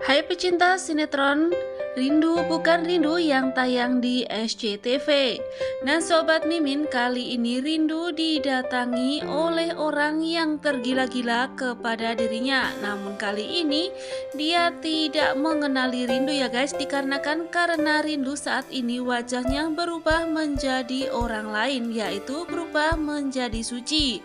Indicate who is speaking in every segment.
Speaker 1: Hai pecinta sinetron, rindu bukan rindu yang tayang di SCTV. Nah Sobat Mimin, kali ini Rindu didatangi oleh orang yang tergila-gila kepada dirinya. Namun kali ini dia tidak mengenali Rindu ya guys, dikarenakan karena Rindu saat ini wajahnya berubah menjadi orang lain, yaitu berubah menjadi Suci.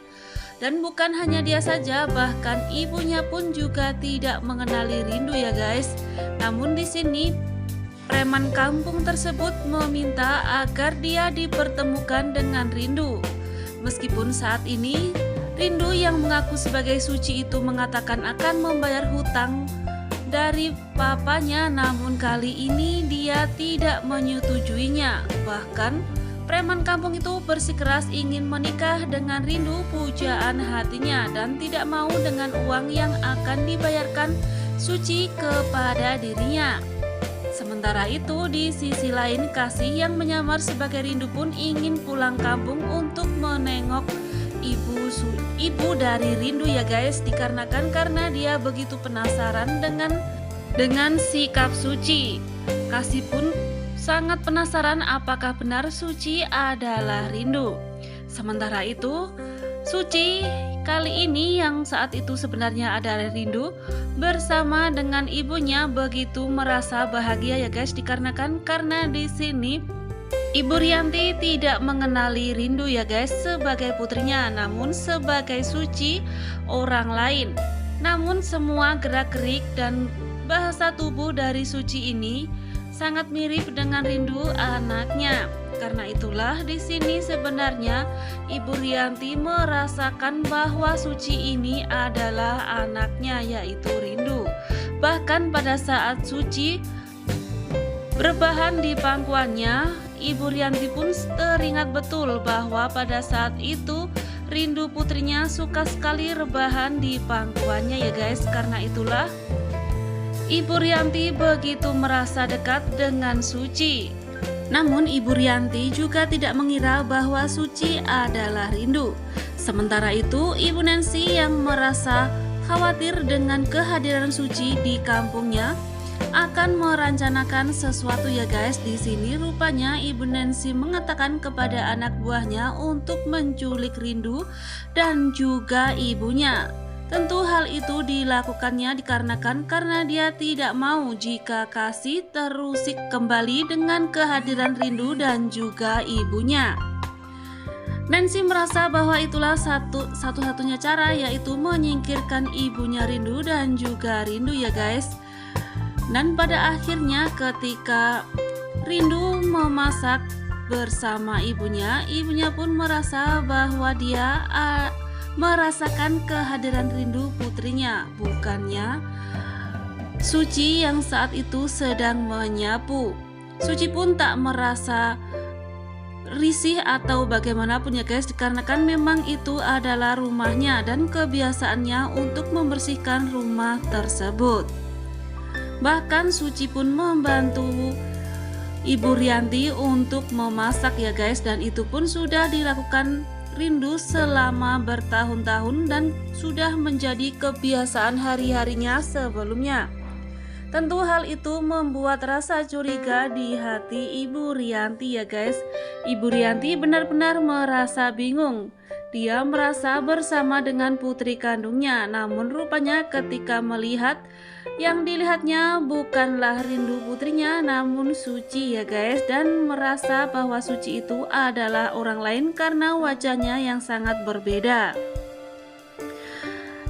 Speaker 1: Dan bukan hanya dia saja, bahkan ibunya pun juga tidak mengenali Rindu ya guys. Namun di sini preman kampung tersebut meminta agar dia dipertemukan dengan Rindu. Meskipun saat ini Rindu yang mengaku sebagai Suci itu mengatakan akan membayar hutang dari papanya, namun kali ini dia tidak menyetujuinya. Bahkan preman kampung itu bersikeras ingin menikah dengan Rindu pujaan hatinya dan tidak mau dengan uang yang akan dibayarkan Suci kepada dirinya. Sementara itu di sisi lain Kasih yang menyamar sebagai Rindu pun ingin pulang kampung untuk menengok ibu dari Rindu ya guys, dikarenakan karena dia begitu penasaran dengan sikap Suci. Kasih pun sangat penasaran apakah benar Suci adalah Rindu. Sementara itu Suci kali ini yang saat itu sebenarnya adalah Rindu bersama dengan ibunya begitu merasa bahagia ya guys, dikarenakan karena di sini Ibu Rianti tidak mengenali Rindu ya guys sebagai putrinya, namun sebagai Suci orang lain. Namun semua gerak-gerik dan bahasa tubuh dari Suci ini sangat mirip dengan Rindu anaknya. Karena itulah di sini sebenarnya Ibu Rianti merasakan bahwa Suci ini adalah anaknya, yaitu Rindu. Bahkan pada saat Suci berbahan di pangkuannya, Ibu Rianti pun teringat betul bahwa pada saat itu Rindu putrinya suka sekali rebahan di pangkuannya ya guys. Karena itulah Ibu Rianti begitu merasa dekat dengan Suci. Namun Ibu Rianti juga tidak mengira bahwa Suci adalah Rindu. Sementara itu Ibu Nancy yang merasa khawatir dengan kehadiran Suci di kampungnya akan merencanakan sesuatu ya guys. Di sini rupanya Ibu Nancy mengatakan kepada anak buahnya untuk menculik Rindu dan juga ibunya. Tentu hal itu dilakukannya dikarenakan karena dia tidak mau jika Kasih terusik kembali dengan kehadiran Rindu dan juga ibunya. Nancy merasa bahwa itulah satu-satunya cara, yaitu menyingkirkan ibunya Rindu dan juga Rindu ya guys. Dan pada akhirnya ketika Rindu memasak bersama ibunya pun merasa bahwa dia merasakan kehadiran Rindu putrinya, bukannya Suci yang saat itu sedang menyapu. Suci pun tak merasa risih atau bagaimanapun ya guys, dikarenakan memang itu adalah rumahnya dan kebiasaannya untuk membersihkan rumah tersebut. Bahkan Suci pun membantu Ibu Rianti untuk memasak ya guys, dan itu pun sudah dilakukan Rindu selama bertahun-tahun dan sudah menjadi kebiasaan hari-harinya sebelumnya. Tentu hal itu membuat rasa curiga di hati Ibu Rianti ya guys. Ibu Rianti benar-benar merasa bingung. Dia merasa bersama dengan putri kandungnya, namun rupanya ketika melihat yang dilihatnya bukanlah Rindu putrinya namun Suci ya guys, dan merasa bahwa Suci itu adalah orang lain karena wajahnya yang sangat berbeda.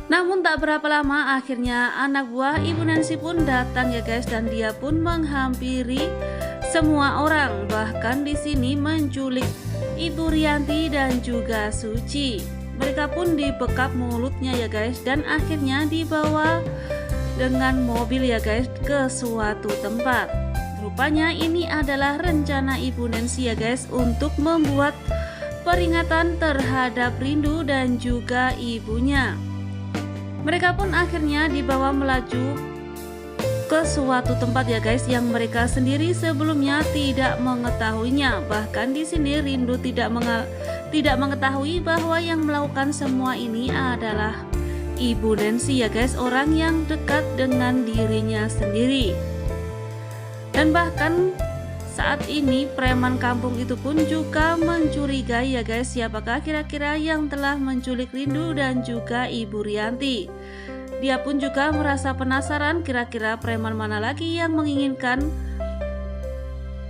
Speaker 1: Namun tak berapa lama akhirnya anak buah Ibu Nancy pun datang ya guys, dan dia pun menghampiri semua orang, bahkan di sini menculik Ibu Rianti dan juga Suci. Mereka pun dibekap mulutnya ya guys, dan akhirnya dibawa dengan mobil ya guys ke suatu tempat. Rupanya ini adalah rencana Ibu Nancy ya guys untuk membuat peringatan terhadap Rindu dan juga ibunya. Mereka pun akhirnya dibawa melaju ke suatu tempat ya guys yang mereka sendiri sebelumnya tidak mengetahuinya. Bahkan di sini Rindu tidak mengetahui bahwa yang melakukan semua ini adalah Ibu Nancy ya guys, orang yang dekat dengan dirinya sendiri. Dan bahkan saat ini preman kampung itu pun juga mencurigai ya guys, siapakah kira-kira yang telah menculik Rindu dan juga Ibu Rianti. Dia pun juga merasa penasaran kira-kira preman mana lagi yang menginginkan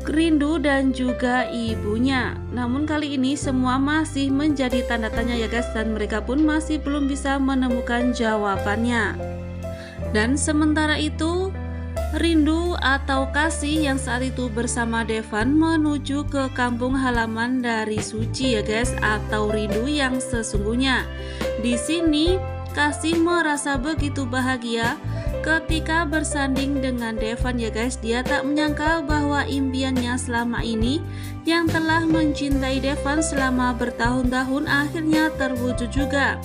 Speaker 1: Rindu dan juga ibunya. Namun kali ini semua masih menjadi tanda tanya ya guys, dan mereka pun masih belum bisa menemukan jawabannya. Dan sementara itu Rindu atau Kasih yang saat itu bersama Devan menuju ke kampung halaman dari Suci ya guys, atau Rindu yang sesungguhnya. Di sini Kasih merasa begitu bahagia ketika bersanding dengan Devan ya guys. Dia tak menyangka bahwa impiannya selama ini yang telah mencintai Devan selama bertahun-tahun akhirnya terwujud juga,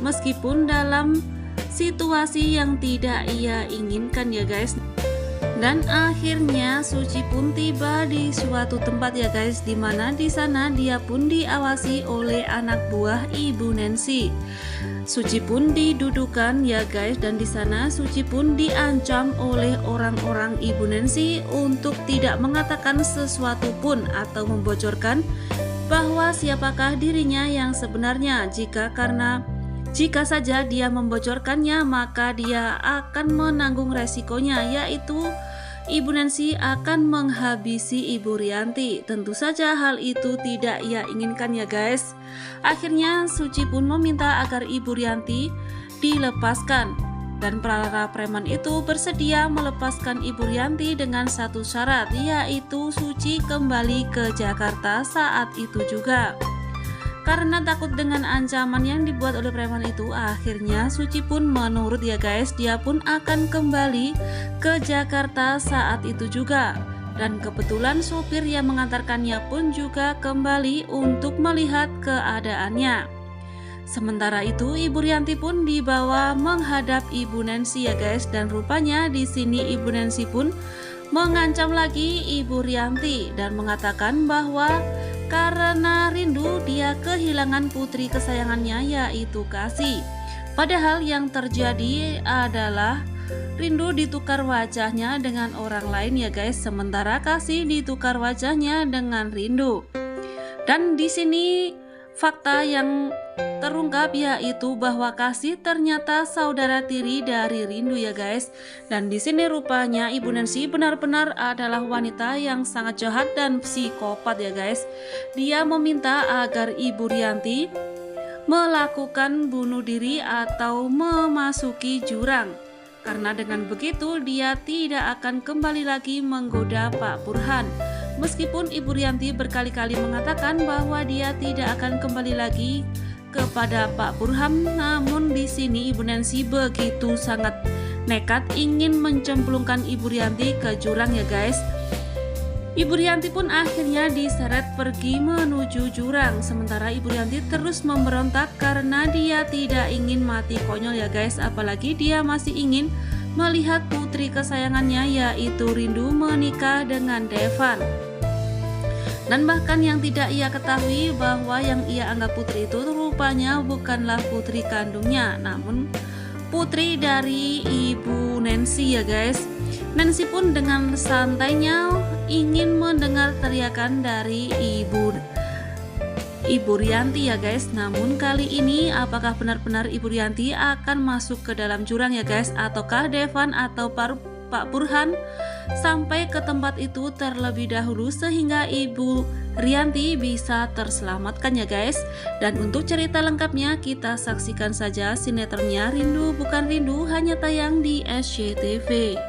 Speaker 1: meskipun dalam situasi yang tidak ia inginkan ya guys. Dan akhirnya Suci pun tiba di suatu tempat ya guys, dimana di sana dia pun diawasi oleh anak buah Ibu Nancy. Suci pun didudukan ya guys, dan di sana Suci pun diancam oleh orang-orang Ibu Nancy untuk tidak mengatakan sesuatu pun atau membocorkan bahwa siapakah dirinya yang sebenarnya. Jika saja dia membocorkannya, maka dia akan menanggung resikonya, yaitu Ibu Nancy akan menghabisi Ibu Rianti. Tentu saja hal itu tidak ia inginkan ya guys. Akhirnya Suci pun meminta agar Ibu Rianti dilepaskan, dan para preman itu bersedia melepaskan Ibu Rianti dengan satu syarat, yaitu Suci kembali ke Jakarta saat itu juga. Karena takut dengan ancaman yang dibuat oleh preman itu, akhirnya Suci pun menurut ya guys. Dia pun akan kembali ke Jakarta saat itu juga. Dan kebetulan sopir yang mengantarkannya pun juga kembali untuk melihat keadaannya. Sementara itu Ibu Rianti pun dibawa menghadap Ibu Nancy ya guys, dan rupanya di sini Ibu Nancy pun mengancam lagi Ibu Rianti dan mengatakan bahwa karena rindu dia kehilangan putri kesayangannya, yaitu Kasih. Padahal yang terjadi adalah Rindu ditukar wajahnya dengan orang lain ya guys, sementara Kasih ditukar wajahnya dengan Rindu. Dan di sini fakta yang terungkap yaitu bahwa Kasih ternyata saudara tiri dari Rindu ya guys. Dan di sini rupanya Ibu Nancy benar-benar adalah wanita yang sangat jahat dan psikopat ya guys. Dia meminta agar Ibu Rianti melakukan bunuh diri atau memasuki jurang, karena dengan begitu dia tidak akan kembali lagi menggoda Pak Burhan. Meskipun Ibu Rianti berkali-kali mengatakan bahwa dia tidak akan kembali lagi kepada Pak Burhan, namun di sini Ibu Nancy begitu sangat nekat ingin mencemplungkan Ibu Rianti ke jurang ya guys. Ibu Rianti pun akhirnya diseret pergi menuju jurang, sementara Ibu Rianti terus memberontak karena dia tidak ingin mati konyol ya guys, apalagi dia masih ingin melihat putri kesayangannya yaitu Rindu menikah dengan Devan. Dan bahkan yang tidak ia ketahui bahwa yang ia anggap putri itu rupanya bukanlah putri kandungnya, namun putri dari Ibu Nancy ya guys. Nancy pun dengan santainya ingin mendengar teriakan dari Ibu Rianti ya guys. Namun kali ini apakah benar-benar Ibu Rianti akan masuk ke dalam jurang ya guys, ataukah Devan atau Pak Burhan sampai ke tempat itu terlebih dahulu sehingga Ibu Rianti bisa terselamatkan ya guys. Dan untuk cerita lengkapnya kita saksikan saja sinetronnya Rindu Bukan Rindu, hanya tayang di SCTV.